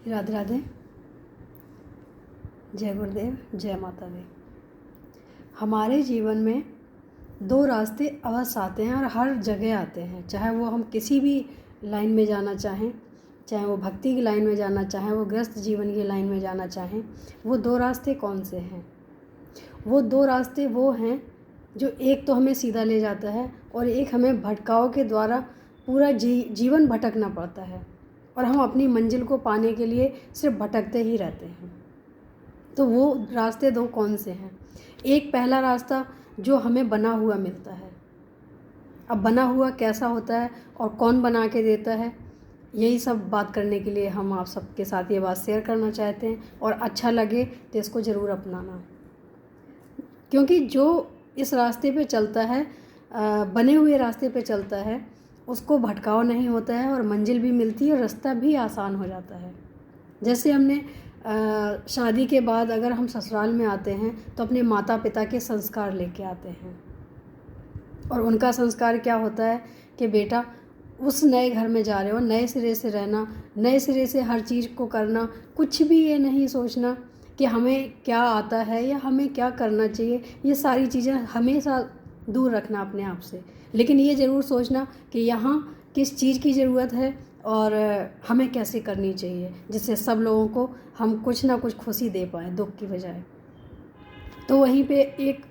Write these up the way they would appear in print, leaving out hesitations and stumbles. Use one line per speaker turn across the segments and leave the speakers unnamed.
राधे राधे। जय गुरुदेव, जय माता दी। हमारे जीवन में दो रास्ते अवश्य आते हैं और हर जगह आते हैं, चाहे वो हम किसी भी लाइन में जाना चाहें, चाहे वो भक्ति की लाइन में जाना चाहें, वो गृहस्थ जीवन की लाइन में जाना चाहें। वो दो रास्ते कौन से हैं? वो दो रास्ते वो हैं जो एक तो हमें सीधा ले जाता है और एक हमें भटकाव के द्वारा पूरा जीवन भटकना पड़ता है और हम अपनी मंजिल को पाने के लिए सिर्फ भटकते ही रहते हैं। तो वो रास्ते दो कौन से हैं? एक पहला रास्ता जो हमें बना हुआ मिलता है। अब बना हुआ कैसा होता है और कौन बना के देता है, यही सब बात करने के लिए हम आप सबके साथ ये बात शेयर करना चाहते हैं। और अच्छा लगे तो इसको ज़रूर अपनाना, क्योंकि जो इस रास्ते पे चलता है, बने हुए रास्ते पे चलता है, उसको भटकाव नहीं होता है और मंजिल भी मिलती है और रास्ता भी आसान हो जाता है। जैसे हमने शादी के बाद अगर हम ससुराल में आते हैं तो अपने माता पिता के संस्कार लेके आते हैं और उनका संस्कार क्या होता है कि बेटा उस नए घर में जा रहे हो, नए सिरे से रहना, नए सिरे से हर चीज़ को करना, कुछ भी ये नहीं सोचना कि हमें क्या आता है या हमें क्या करना चाहिए। ये सारी चीज़ें हमेशा दूर रखना अपने आप से, लेकिन ये ज़रूर सोचना कि यहाँ किस चीज़ की ज़रूरत है और हमें कैसे करनी चाहिए, जिससे सब लोगों को हम कुछ ना कुछ खुशी दे पाएँ दुख की बजाय। तो वहीं पे एक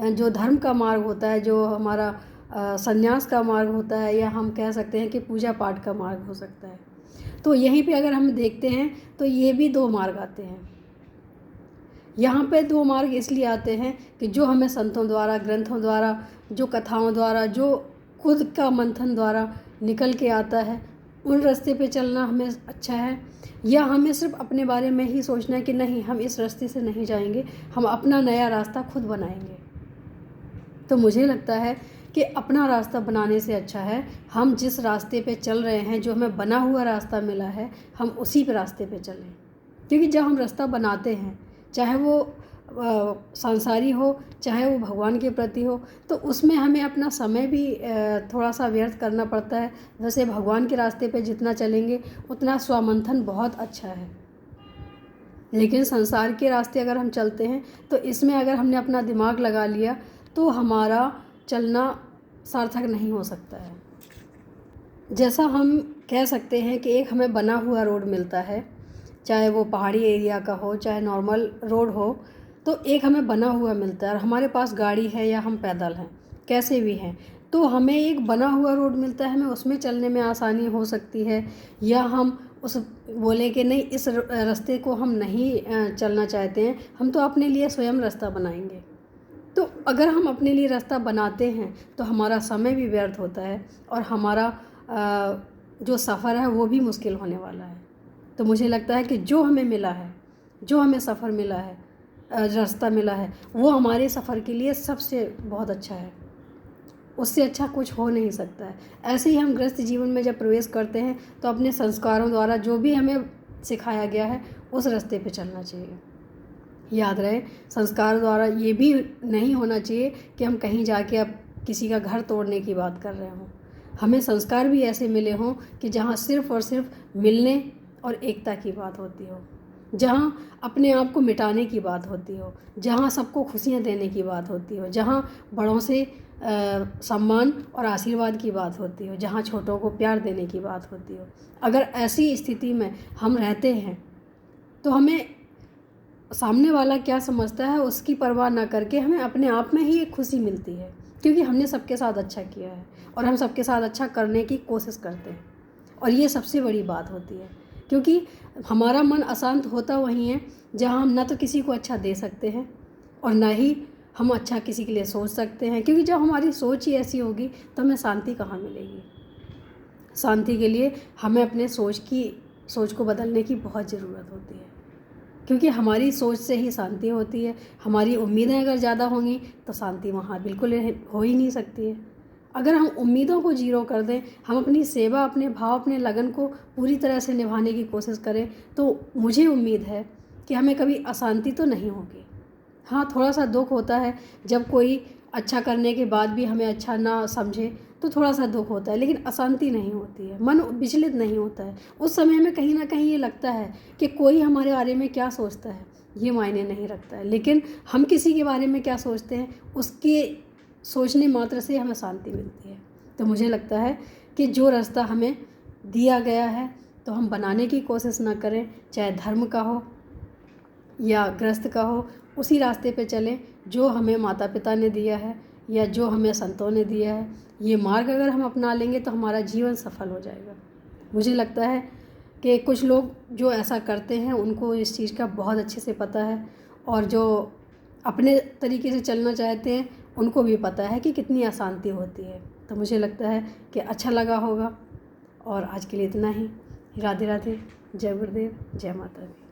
जो धर्म का मार्ग होता है, जो हमारा संन्यास का मार्ग होता है, या हम कह सकते हैं कि पूजा पाठ का मार्ग हो सकता है। तो यहीं पे अगर हम देखते हैं तो ये भी दो मार्ग आते हैं। यहाँ पे दो मार्ग इसलिए आते हैं कि जो हमें संतों द्वारा, ग्रंथों द्वारा, जो कथाओं द्वारा, जो खुद का मंथन द्वारा निकल के आता है, उन रास्ते पे चलना हमें अच्छा है। या हमें सिर्फ अपने बारे में ही सोचना है कि नहीं, हम इस रास्ते से नहीं जाएंगे, हम अपना नया रास्ता खुद बनाएंगे। तो मुझे लगता है कि अपना रास्ता बनाने से अच्छा है हम जिस रास्ते पे चल रहे हैं, जो हमें बना हुआ रास्ता मिला है, हम उसी पे रास्ते पे चलें। क्योंकि जब हम रास्ता बनाते हैं, चाहे वो सांसारी हो, चाहे वो भगवान के प्रति हो, तो उसमें हमें अपना समय भी थोड़ा सा व्यर्थ करना पड़ता है। वैसे भगवान के रास्ते पे जितना चलेंगे उतना स्वमंथन बहुत अच्छा है, लेकिन संसार के रास्ते अगर हम चलते हैं तो इसमें अगर हमने अपना दिमाग लगा लिया तो हमारा चलना सार्थक नहीं हो सकता है। जैसा हम कह सकते हैं कि एक हमें बना हुआ रोड मिलता है, चाहे वो पहाड़ी एरिया का हो, चाहे नॉर्मल रोड हो, तो एक हमें बना हुआ मिलता है। और हमारे पास गाड़ी है या हम पैदल हैं, कैसे भी हैं, तो हमें एक बना हुआ रोड मिलता है, हमें उसमें चलने में आसानी हो सकती है। या हम उस बोले कि नहीं, इस रास्ते को हम नहीं चलना चाहते हैं, हम तो अपने लिए स्वयं रास्ता बनाएंगे। तो अगर हम अपने लिए रास्ता बनाते हैं तो हमारा समय भी व्यर्थ होता है और हमारा जो सफ़र है वो भी मुश्किल होने वाला है। तो मुझे लगता है कि जो हमें मिला है, जो हमें सफ़र मिला है, रास्ता मिला है, वो हमारे सफ़र के लिए सबसे बहुत अच्छा है। उससे अच्छा कुछ हो नहीं सकता है। ऐसे ही हम गृहस्थ जीवन में जब प्रवेश करते हैं तो अपने संस्कारों द्वारा जो भी हमें सिखाया गया है उस रास्ते पे चलना चाहिए। याद रहे, संस्कार द्वारा ये भी नहीं होना चाहिए कि हम कहीं जाके अब किसी का घर तोड़ने की बात कर रहे हों। हमें संस्कार भी ऐसे मिले हों कि जहाँ सिर्फ़ और सिर्फ मिलने और एकता की बात होती हो, जहाँ अपने आप को मिटाने की बात होती हो, जहाँ सबको खुशियाँ देने की बात होती हो, जहाँ बड़ों से सम्मान और आशीर्वाद की बात होती हो, जहाँ छोटों को प्यार देने की बात होती हो। अगर ऐसी स्थिति में हम रहते हैं तो हमें सामने वाला क्या समझता है उसकी परवाह ना करके हमें अपने आप में ही एक खुशी मिलती है, क्योंकि हमने सबके साथ अच्छा किया है और हम सबके साथ अच्छा करने की कोशिश करते हैं। और ये सबसे बड़ी बात होती है, क्योंकि हमारा मन अशांत होता वहीं है जहाँ हम ना तो किसी को अच्छा दे सकते हैं और ना ही हम अच्छा किसी के लिए सोच सकते हैं। क्योंकि जब हमारी सोच ही ऐसी होगी तो हमें शांति कहाँ मिलेगी। शांति के लिए हमें अपने सोच को बदलने की बहुत ज़रूरत होती है, क्योंकि हमारी सोच से ही शांति होती है। हमारी उम्मीदें अगर ज़्यादा होंगी तो शांति वहाँ बिल्कुल हो ही नहीं सकती है। अगर हम उम्मीदों को जीरो कर दें, हम अपनी सेवा, अपने भाव, अपने लगन को पूरी तरह से निभाने की कोशिश करें, तो मुझे उम्मीद है कि हमें कभी अशांति तो नहीं होगी। हाँ, थोड़ा सा दुख होता है जब कोई अच्छा करने के बाद भी हमें अच्छा ना समझे, तो थोड़ा सा दुख होता है, लेकिन अशांति नहीं होती है, मन विचलित नहीं होता है। उस समय में कहीं ना कहीं ये लगता है कि कोई हमारे बारे में क्या सोचता है ये मायने नहीं रखता है, लेकिन हम किसी के बारे में क्या सोचते हैं उसके सोचने मात्र से हमें शांति मिलती है। तो मुझे लगता है कि जो रास्ता हमें दिया गया है तो हम बनाने की कोशिश ना करें, चाहे धर्म का हो या गृहस्थ का हो, उसी रास्ते पे चलें जो हमें माता पिता ने दिया है या जो हमें संतों ने दिया है। ये मार्ग अगर हम अपना लेंगे तो हमारा जीवन सफल हो जाएगा। मुझे लगता है कि कुछ लोग जो ऐसा करते हैं उनको इस चीज़ का बहुत अच्छे से पता है, और जो अपने तरीके से चलना चाहते हैं उनको भी पता है कि कितनी अशांति होती है। तो मुझे लगता है कि अच्छा लगा होगा, और आज के लिए इतना ही। राधे राधे, जय गुरुदेव, जय माता दी।